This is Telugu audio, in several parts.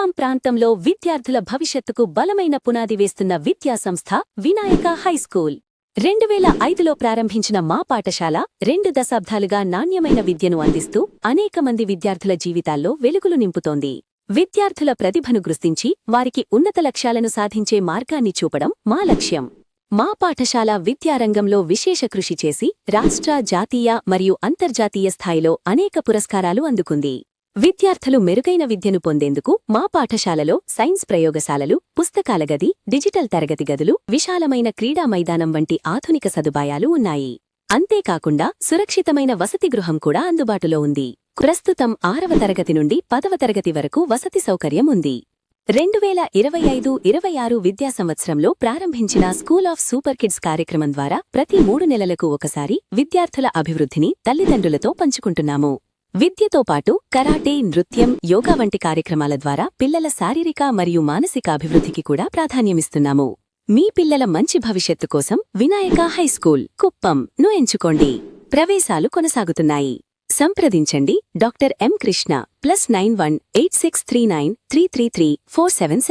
కుప్పం ప్రాంతంలో విద్యార్థుల భవిష్యత్తుకు బలమైన పునాది వేస్తున్న విద్యాసంస్థ వినాయక హైస్కూల్ 2005లో ప్రారంభించిన మా పాఠశాల 2 దశాబ్దాలుగా నాణ్యమైన విద్యను అందిస్తూ అనేక మంది విద్యార్థుల జీవితాల్లో వెలుగులు నింపుతోంది. విద్యార్థుల ప్రతిభను గుర్తించి వారికి ఉన్నత లక్ష్యాలను సాధించే మార్గాన్ని చూపడం మా లక్ష్యం. మా పాఠశాల విద్యారంగంలో విశేష కృషి చేసి రాష్ట్ర, జాతీయ మరియు అంతర్జాతీయ స్థాయిలో అనేక పురస్కారాలు అందుకుంది. విద్యార్థులు మెరుగైన విద్యను పొందేందుకు మా పాఠశాలలో సైన్స్ ప్రయోగశాలలు, పుస్తకాల గది, డిజిటల్ తరగతి గదులు, విశాలమైన క్రీడా మైదానం వంటి ఆధునిక సదుపాయాలు ఉన్నాయి. అంతేకాకుండా సురక్షితమైన వసతి గృహం కూడా అందుబాటులో ఉంది. ప్రస్తుతం 6వ తరగతి నుండి 10వ తరగతి వరకు వసతి సౌకర్యం ఉంది. 2025-26 విద్యా సంవత్సరంలో ప్రారంభించిన స్కూల్ ఆఫ్ సూపర్ కిడ్స్ కార్యక్రమం ద్వారా ప్రతి 3 నెలలకు ఒకసారి విద్యార్థుల అభివృద్ధిని తల్లిదండ్రులతో పంచుకుంటున్నాము. విద్యతో పాటు కరాటే, నృత్యం, యోగా వంటి కార్యక్రమాల ద్వారా పిల్లల శారీరక మరియు మానసిక అభివృద్ధికి కూడా ప్రాధాన్యమిస్తున్నాము. మీ పిల్లల మంచి భవిష్యత్తు కోసం వినాయక హైస్కూల్ కుప్పం ను ఎంచుకోండి. ప్రవేశాలు కొనసాగుతున్నాయి. సంప్రదించండి డాక్టర్ ఎం కృష్ణ +91 8639 333 477.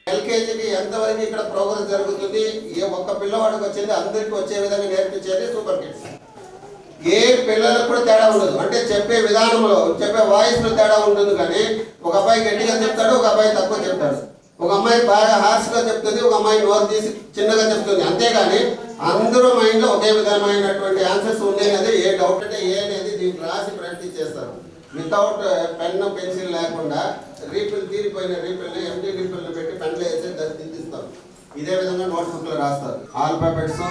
ఎల్కేజీకి ఎంతవరకు ఇక్కడ ప్రోగ్రెస్ జరుగుతుంది, ఏ ఒక్క పిల్లవాడికి వచ్చింది అందరికీ వచ్చే విధంగా నేర్పించేది సూపర్ కిడ్స్. ఏ పిల్లలకు కూడా తేడా ఉండదు, అంటే చెప్పే విధానంలో, చెప్పే వాయిస్లో తేడా ఉంటుంది. కానీ ఒక అబ్బాయి గట్టిగా చెప్తాడు, ఒక అబ్బాయి తక్కువ చెప్తాడు. ఒక అమ్మాయి బాగా హార్ష్గా చెప్తుంది, ఒక అమ్మాయి నోరు తీసి చిన్నగా చెప్తుంది. అంతేగాని అందరూ మైండ్లో ఒకే విధమైనటువంటి ఆన్సర్స్ ఉన్నాయి. అది ఏ డౌట్ అంటే ఏ అనేది దీనికి రాసి ప్రాక్టీస్ చేస్తారు. వితౌట్ పెన్ పెన్సిల్ లేకుండా రీఫిల్ తీరిపోయిన రీఫిల్ని ఎంటీ రీఫిల్ని పెట్టి పెన్లో వేసి దాన్ని దిద్దిస్తారు. ఇదే విధంగా నోట్బుక్లో రాస్తారు. ఆల్ఫాబెట్స్,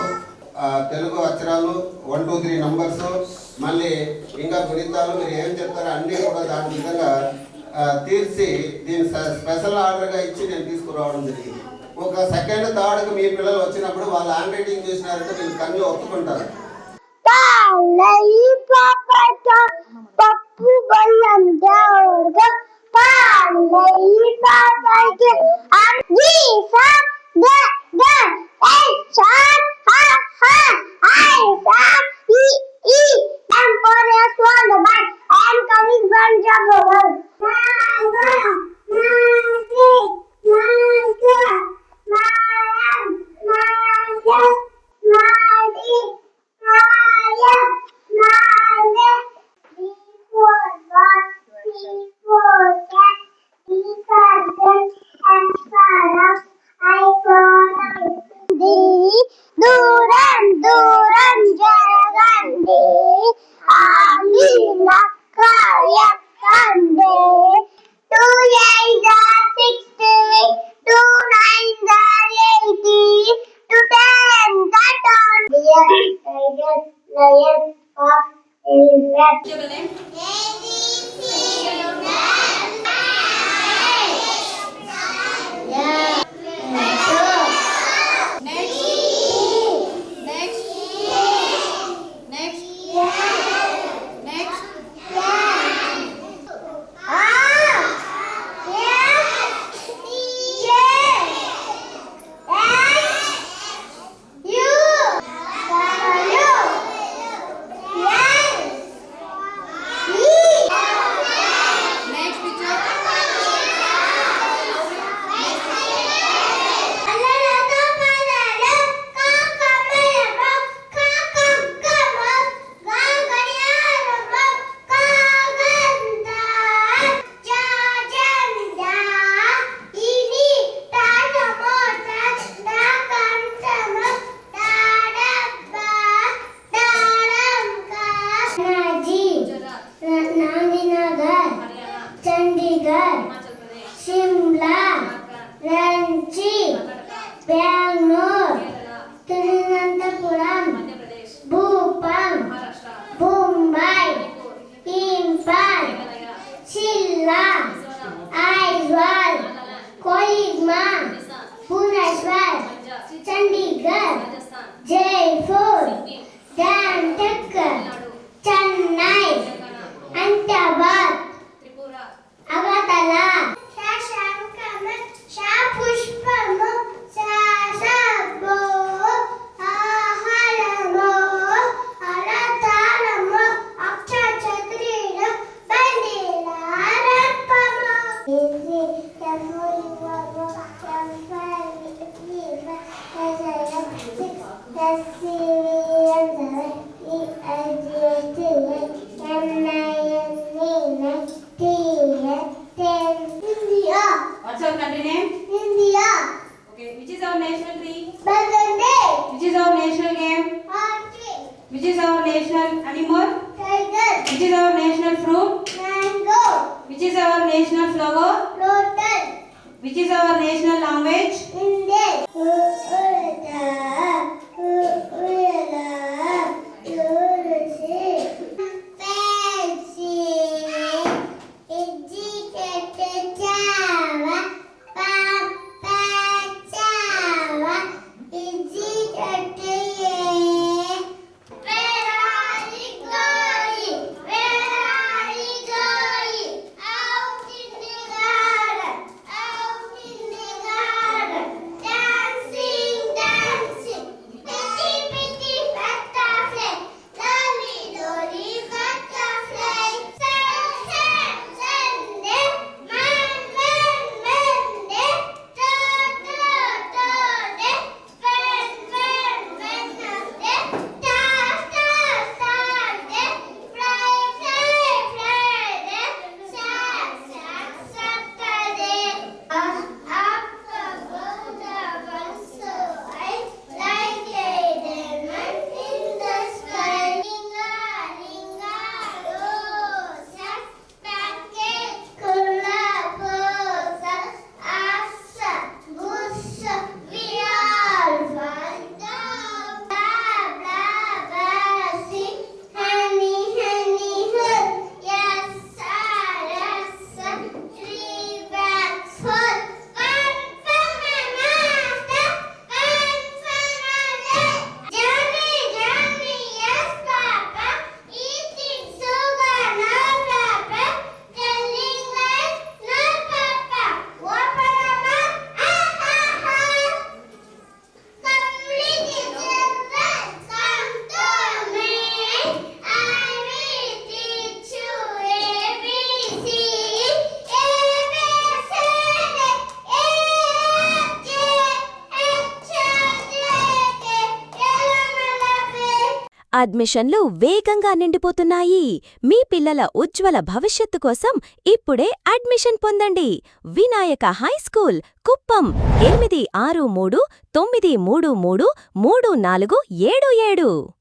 తెలుగు అక్షరాలు, 1 2 3 నంబర్స్, మళ్ళీ ఇంకా గుణితాలు, మీరు ఏం చెప్తారో అన్నీ కూడా దాని విధంగా తీర్చి దీన్ని స్పెషల్ ఆర్డర్గా ఇచ్చి నేను తీసుకురావడం జరిగింది. ఒక సెకండ్ థర్డ్కి మీ పిల్లలు వచ్చినప్పుడు వాళ్ళ హ్యాండ్ రైటింగ్ చూసినారంటే వీళ్ళు కళ్ళు ఒప్పుకుంటారు. Which is our national animal? Tiger. Which is our national fruit? Mango. Which is our national flower? Lotus. Which is our national language? Indian. అడ్మిషన్లు వేగంగా నిండిపోతున్నాయి. మీ పిల్లల ఉజ్వల భవిష్యత్తు కోసం ఇప్పుడే అడ్మిషన్ పొందండి. వినాయక హైస్కూల్, కుప్పం 8639333477